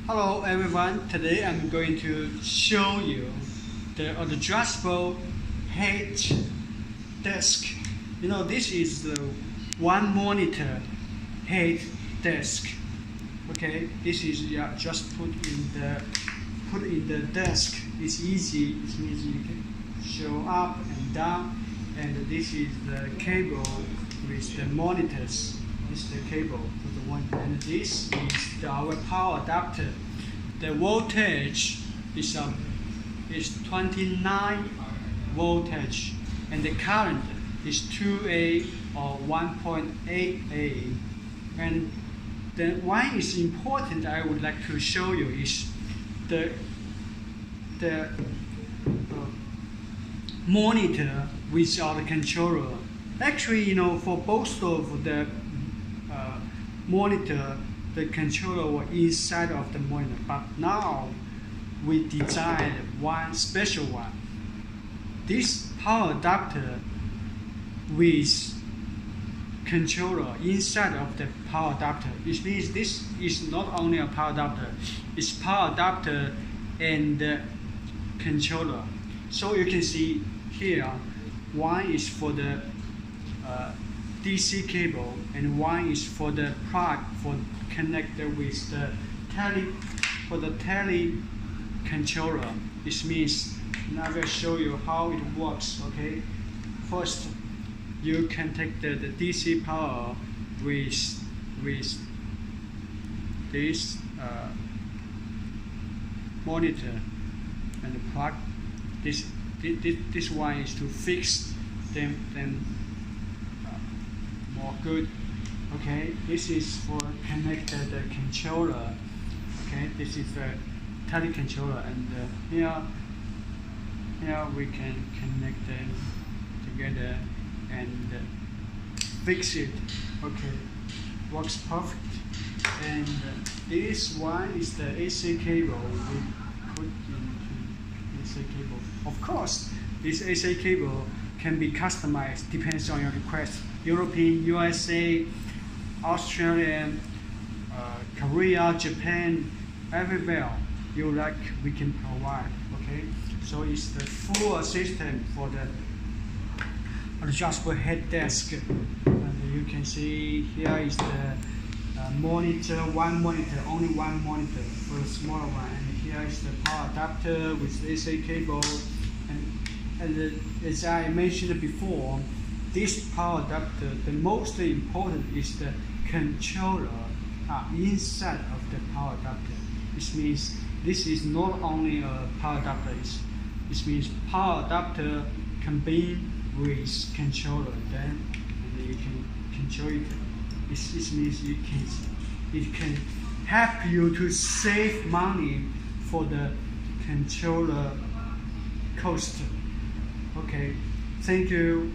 Hello everyone, today I'm going to show you the adjustable head desk. This is the one monitor head desk. Okay, this is just put in the desk. It's easy. It means you can show up and down, and this is the cable with the monitors. This is the cable for the one, and this is our power adapter. The voltage is 29 voltage, and the current is 2A or 1.8A. And then why is important I would like to show you is the monitor without the controller. Actually, for both of the monitor, the controller was inside of the monitor, but now we designed one special one. This power adapter with controller inside of the power adapter. It means this is not only a power adapter, it's power adapter and the controller. So you can see here, one is for the DC cable, and one is for the plug for connected with the tele controller. This means I will show you how it works. Okay, first you can take the DC power with this monitor and plug. This one is to fix them more good. Okay, this is for connected controller. Okay, this is the tele controller, and here we can connect them together and fix it. Okay, works perfect. And this one is the AC cable. We put into AC cable. Of course, this AC cable can be customized, depends on your request. European, USA, Australia, Korea, Japan, everywhere you like, we can provide. Okay, so it's the full system for the adjustable head desk. And you can see here is the monitor, only one monitor for the smaller one. And here is the power adapter with AC cable. And as I mentioned before, this power adapter, the most important is the controller inside of the power adapter. This means this is not only a power adapter, this means power adapter combined with controller, then you can control it. This means it can help you to save money for the controller cost. Okay, thank you.